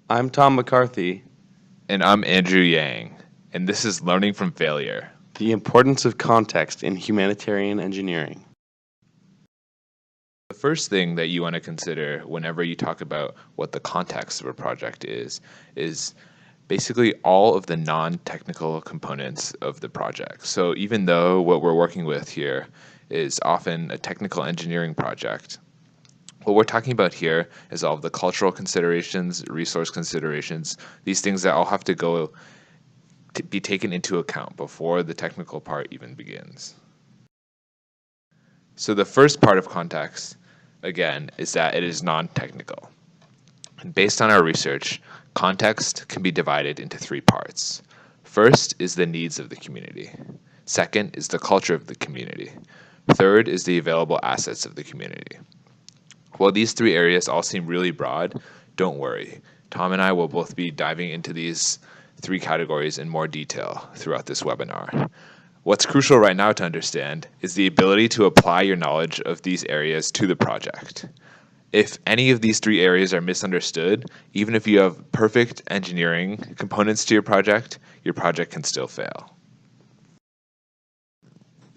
I'm Tom McCarthy. And I'm Andrew Yang, and this is Learning from Failure. The importance of context in humanitarian engineering. The first thing that you want to consider whenever you talk about what the context of a project is basically all of the non-technical components of the project. So even though what we're working with here is often a technical engineering project, what we're talking about here is all of the cultural considerations, resource considerations, these things that all have to go to be taken into account before the technical part even begins. So the first part of context, again, is that it is non-technical. And based on our research, context can be divided into three parts. First is the needs of the community. Second is the culture of the community. Third is the available assets of the community. While these three areas all seem really broad, don't worry. Tom and I will both be diving into these three categories in more detail throughout this webinar. What's crucial right now to understand is the ability to apply your knowledge of these areas to the project. If any of these three areas are misunderstood, even if you have perfect engineering components to your project can still fail.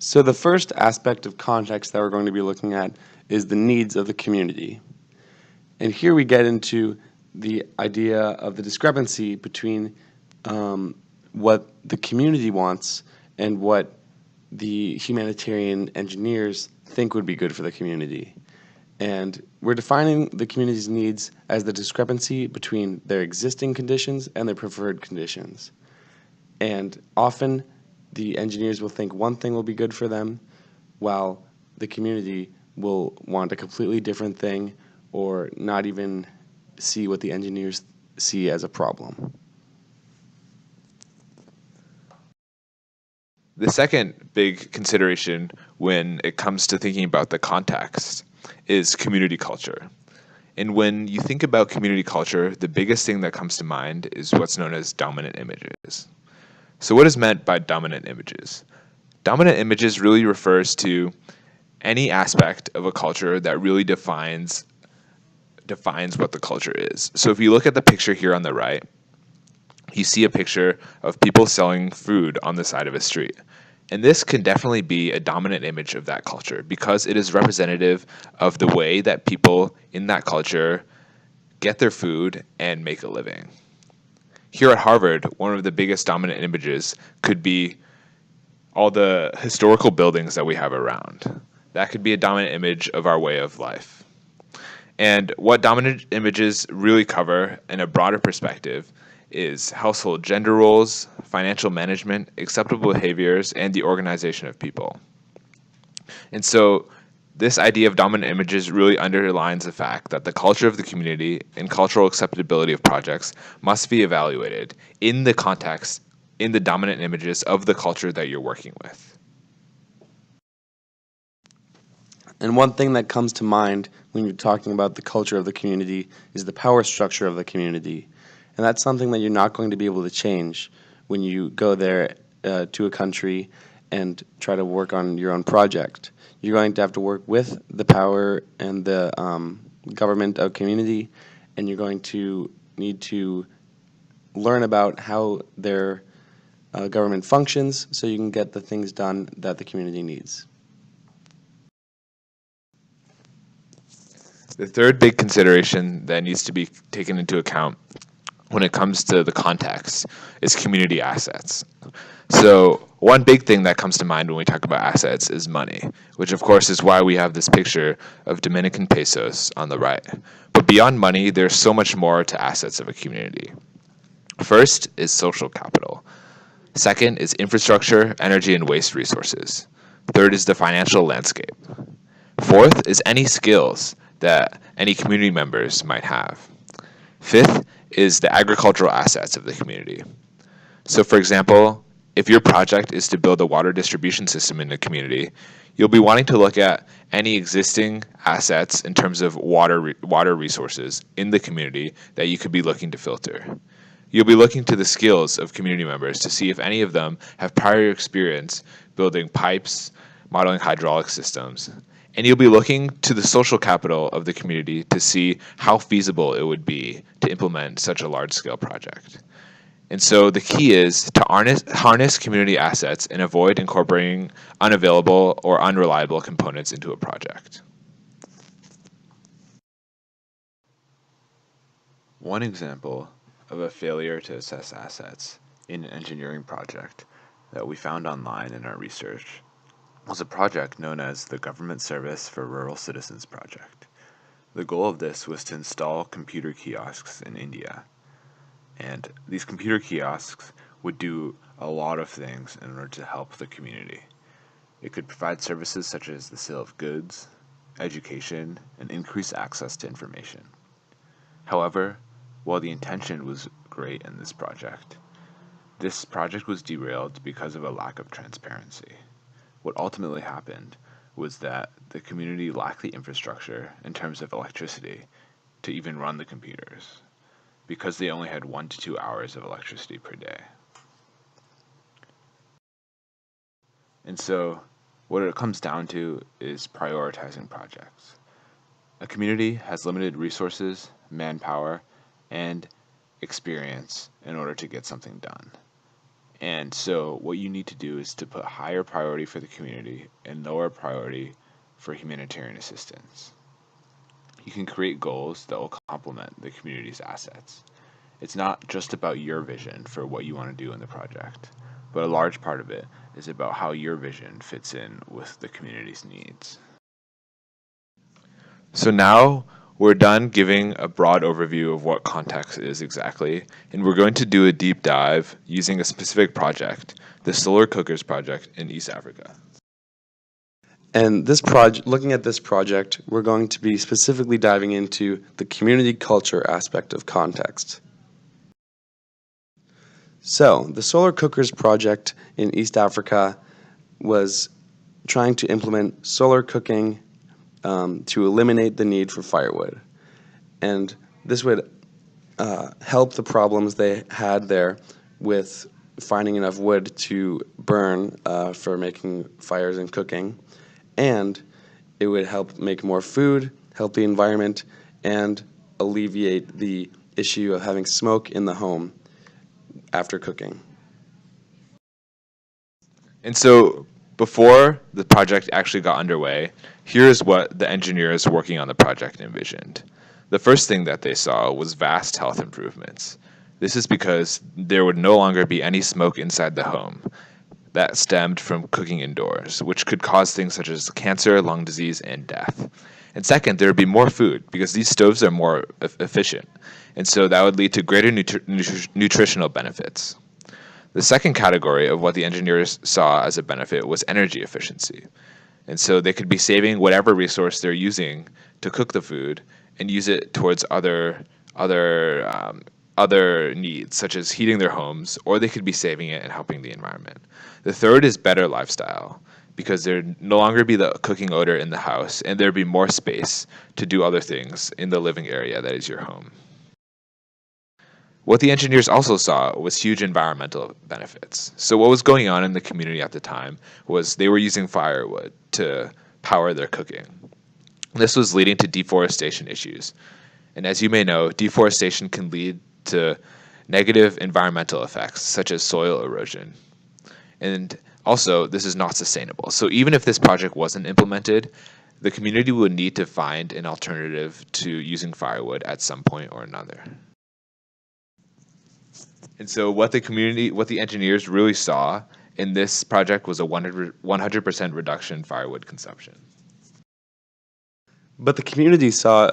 So the first aspect of context that we're going to be looking at is the needs of the community. And here we get into the idea of the discrepancy between what the community wants and what the humanitarian engineers think would be good for the community. And we're defining the community's needs as the discrepancy between their existing conditions and their preferred conditions. And often the engineers will think one thing will be good for them, while the community will want a completely different thing or not even see what the engineers see as a problem. The second big consideration when it comes to thinking about the context is community culture. And when you think about community culture, the biggest thing that comes to mind is what's known as dominant images. So what is meant by dominant images? Dominant images really refers to any aspect of a culture that really defines what the culture is. So if you look at the picture here on the right, you see a picture of people selling food on the side of a street. And this can definitely be a dominant image of that culture because it is representative of the way that people in that culture get their food and make a living. Here at Harvard, one of the biggest dominant images could be all the historical buildings that we have around. That could be a dominant image of our way of life. And what dominant images really cover in a broader perspective is household gender roles, financial management, acceptable behaviors, and the organization of people. And so this idea of dominant images really underlines the fact that the culture of the community and cultural acceptability of projects must be evaluated in the context, in the dominant images of the culture that you're working with. And one thing that comes to mind when you're talking about the culture of the community is the power structure of the community. And that's something that you're not going to be able to change when you go there to a country and try to work on your own project. You're going to have to work with the power and the government of community, and you're going to need to learn about how their government functions so you can get the things done that the community needs. The third big consideration that needs to be taken into account when it comes to the context is community assets. So one big thing that comes to mind when we talk about assets is money, which of course is why we have this picture of Dominican pesos on the right. But beyond money, there's so much more to assets of a community. First is social capital. Second is infrastructure, energy, and waste resources. Third is the financial landscape. Fourth is any skills that any community members might have. Fifth is the agricultural assets of the community. So for example, if your project is to build a water distribution system in the community, you'll be wanting to look at any existing assets in terms of water resources in the community that you could be looking to filter. You'll be looking to the skills of community members to see if any of them have prior experience building pipes, modeling hydraulic systems, And you'll be looking to the social capital of the community to see how feasible it would be to implement such a large-scale project. And so the key is to harness community assets and avoid incorporating unavailable or unreliable components into a project. One example of a failure to assess assets in an engineering project that we found online in our research was a project known as the Government Service for Rural Citizens Project. The goal of this was to install computer kiosks in India. And these computer kiosks would do a lot of things in order to help the community. It could provide services such as the sale of goods, education, and increased access to information. However, while the intention was great in this project was derailed because of a lack of transparency. What ultimately happened was that the community lacked the infrastructure in terms of electricity to even run the computers, because they only had 1 to 2 hours of electricity per day. And so what it comes down to is prioritizing projects. A community has limited resources, manpower, and experience in order to get something done. And so what you need to do is to put higher priority for the community and lower priority for humanitarian assistance. You can create goals that will complement the community's assets. It's not just about your vision for what you want to do in the project, but a large part of it is about how your vision fits in with the community's needs. So now we're done giving a broad overview of what context is exactly, and we're going to do a deep dive using a specific project, the Solar Cookers project in East Africa. And looking at this project, we're going to be specifically diving into the community culture aspect of context. So, the Solar Cookers project in East Africa was trying to implement solar cooking to eliminate the need for firewood. And this would help the problems they had there with finding enough wood to burn for making fires and cooking. And it would help make more food, help the environment, and alleviate the issue of having smoke in the home after cooking. And so before the project actually got underway, here's what the engineers working on the project envisioned. The first thing that they saw was vast health improvements. This is because there would no longer be any smoke inside the home that stemmed from cooking indoors, which could cause things such as cancer, lung disease, and death. And second, there would be more food because these stoves are more efficient. And so that would lead to greater nutritional benefits. The second category of what the engineers saw as a benefit was energy efficiency. And so they could be saving whatever resource they're using to cook the food and use it towards other needs, such as heating their homes, or they could be saving it and helping the environment. The third is better lifestyle, because there'd no longer be the cooking odor in the house, and there'd be more space to do other things in the living area that is your home. What the engineers also saw was huge environmental benefits. So what was going on in the community at the time was they were using firewood to power their cooking. This was leading to deforestation issues. And as you may know, deforestation can lead to negative environmental effects, such as soil erosion. And also, this is not sustainable. So even if this project wasn't implemented, the community would need to find an alternative to using firewood at some point or another. And so what the engineers really saw in this project was a 100% reduction in firewood consumption. But the community saw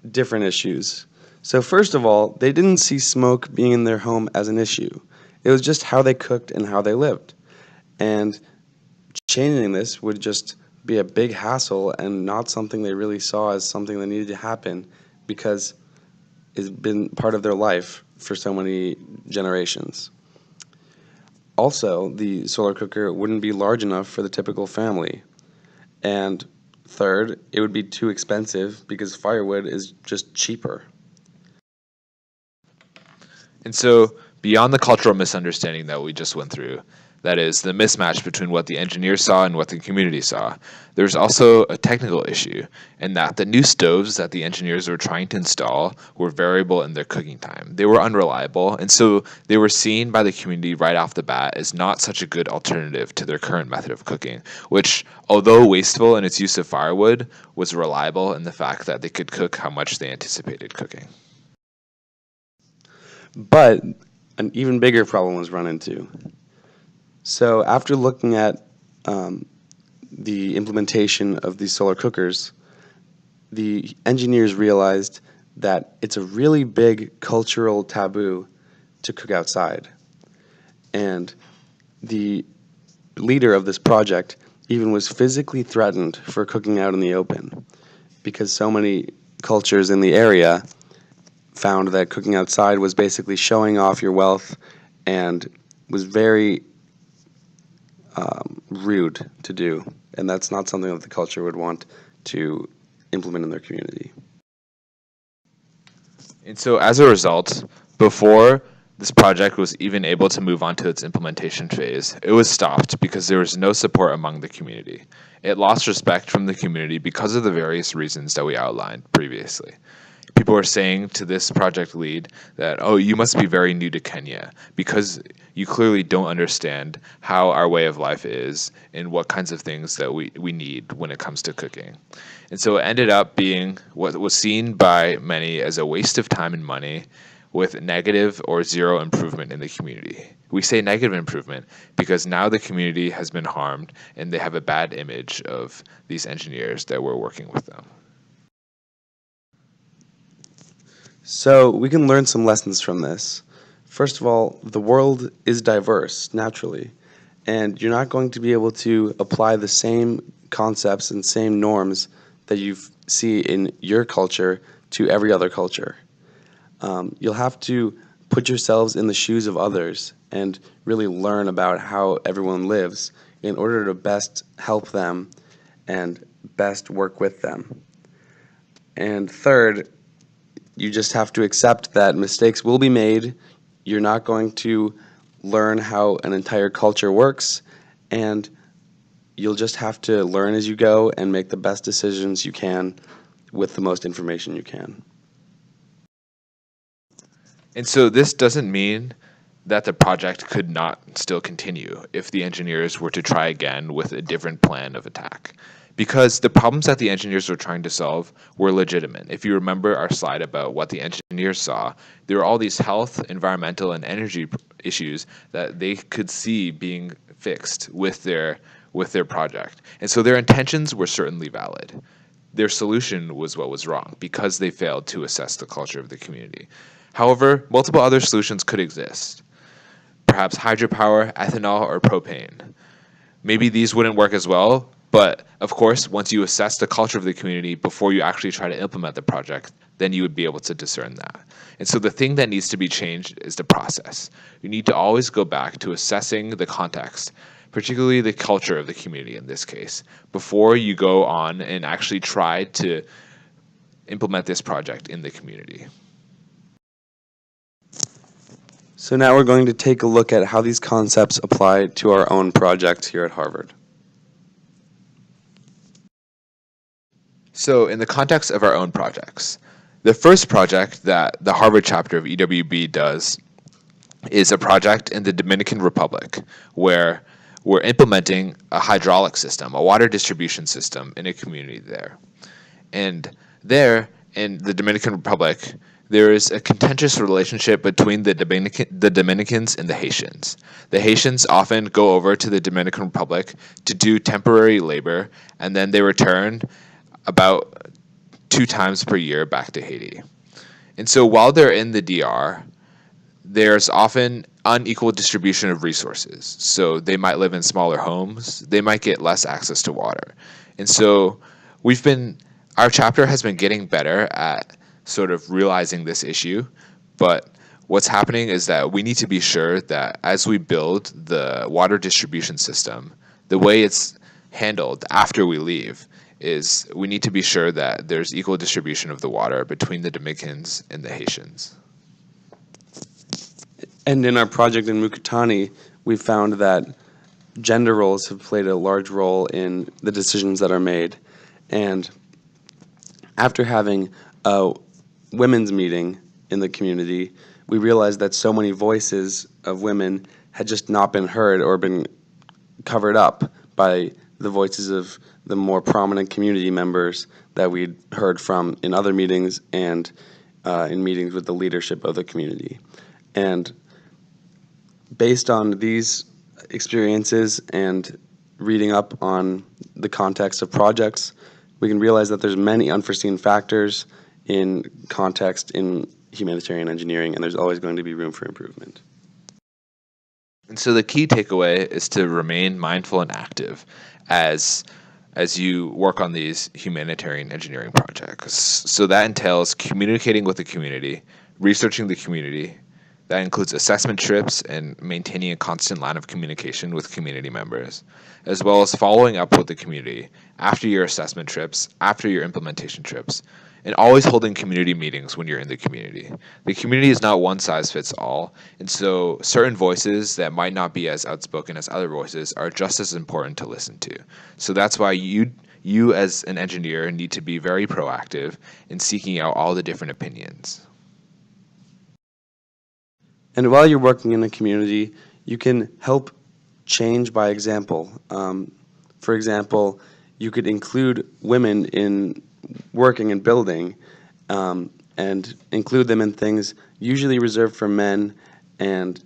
different issues. So first of all, they didn't see smoke being in their home as an issue. It was just how they cooked and how they lived. And changing this would just be a big hassle and not something they really saw as something that needed to happen, because it's been part of their life for so many generations. Also, the solar cooker wouldn't be large enough for the typical family. And third, it would be too expensive because firewood is just cheaper. And so beyond the cultural misunderstanding that we just went through, that is, the mismatch between what the engineers saw and what the community saw. There's also a technical issue in that the new stoves that the engineers were trying to install were variable in their cooking time. They were unreliable, and so they were seen by the community right off the bat as not such a good alternative to their current method of cooking, which, although wasteful in its use of firewood, was reliable in the fact that they could cook how much they anticipated cooking. But an even bigger problem was run into. So after looking at the implementation of these solar cookers, the engineers realized that it's a really big cultural taboo to cook outside. And the leader of this project even was physically threatened for cooking out in the open because so many cultures in the area found that cooking outside was basically showing off your wealth and was very rude to do, and that's not something that the culture would want to implement in their community. And so as a result, before this project was even able to move on to its implementation phase, it was stopped because there was no support among the community. It lost respect from the community because of the various reasons that we outlined previously. People were saying to this project lead that, oh, you must be very new to Kenya because you clearly don't understand how our way of life is and what kinds of things that we need when it comes to cooking. And so it ended up being what was seen by many as a waste of time and money with negative or zero improvement in the community. We say negative improvement because now the community has been harmed and they have a bad image of these engineers that were working with them. So we can learn some lessons from this. First of all, the world is diverse, naturally, and you're not going to be able to apply the same concepts and same norms that you see in your culture to every other culture. You'll have to put yourselves in the shoes of others and really learn about how everyone lives in order to best help them and best work with them. And third, you just have to accept that mistakes will be made. You're not going to learn how an entire culture works, and you'll just have to learn as you go and make the best decisions you can with the most information you can. And so this doesn't mean that the project could not still continue if the engineers were to try again with a different plan of attack. Because the problems that the engineers were trying to solve were legitimate. If you remember our slide about what the engineers saw, there were all these health, environmental, and energy issues that they could see being fixed with their project. And so their intentions were certainly valid. Their solution was what was wrong because they failed to assess the culture of the community. However, multiple other solutions could exist. Perhaps hydropower, ethanol, or propane. Maybe these wouldn't work as well, but of course, once you assess the culture of the community before you actually try to implement the project, then you would be able to discern that. And so the thing that needs to be changed is the process. You need to always go back to assessing the context, particularly the culture of the community in this case, before you go on and actually try to implement this project in the community. So now we're going to take a look at how these concepts apply to our own project here at Harvard. So in the context of our own projects, the first project that the Harvard chapter of EWB does is a project in the Dominican Republic where we're implementing a hydraulic system, a water distribution system in a community there. And there, in the Dominican Republic, there is a contentious relationship between the Dominicans and the Haitians. The Haitians often go over to the Dominican Republic to do temporary labor, and then they return about 2 times per year back to Haiti. And so while they're in the DR, there's often unequal distribution of resources. So they might live in smaller homes, they might get less access to water. And so our chapter has been getting better at sort of realizing this issue, but what's happening is that we need to be sure that as we build the water distribution system, the way it's handled after we leave is we need to be sure that there's equal distribution of the water between the Dominicans and the Haitians. And in our project in Mukutani, we found that gender roles have played a large role in the decisions that are made. And after having a women's meeting in the community, we realized that so many voices of women had just not been heard or been covered up by the voices of the more prominent community members that we'd heard from in other meetings and in meetings with the leadership of the community. And based on these experiences and reading up on the context of projects, we can realize that there's many unforeseen factors in context in humanitarian engineering, and there's always going to be room for improvement. And so the key takeaway is to remain mindful and active as you work on these humanitarian engineering projects. So that entails communicating with the community, researching the community. That includes assessment trips and maintaining a constant line of communication with community members, as well as following up with the community after your assessment trips, after your implementation trips, and always holding community meetings when you're in the community. The community is not one size fits all, and so certain voices that might not be as outspoken as other voices are just as important to listen to. So that's why you as an engineer need to be very proactive in seeking out all the different opinions. And while you're working in a community, you can help change by example. For example, you could include women in working and building and include them in things usually reserved for men and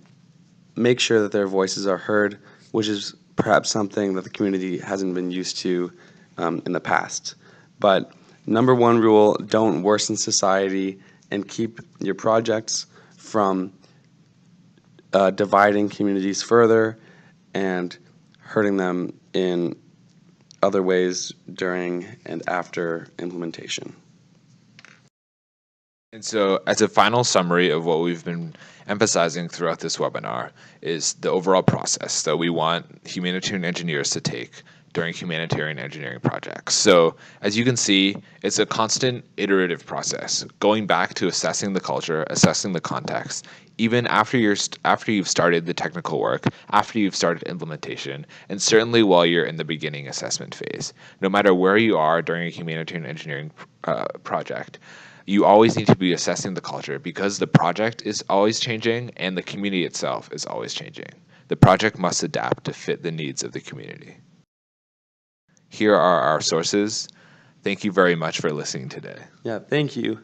make sure that their voices are heard, which is perhaps something that the community hasn't been used to in the past. But number one rule, don't worsen society and keep your projects from dividing communities further and hurting them in other ways during and after implementation. And so as a final summary of what we've been emphasizing throughout this webinar is the overall process that we want humanitarian engineers to take during humanitarian engineering projects. So as you can see, it's a constant iterative process, going back to assessing the culture, assessing the context, even after you've started the technical work, after you've started implementation, and certainly while you're in the beginning assessment phase. No matter where you are during a humanitarian engineering project, you always need to be assessing the culture because the project is always changing and the community itself is always changing. The project must adapt to fit the needs of the community. Here are our sources. Thank you very much for listening today. Yeah, thank you.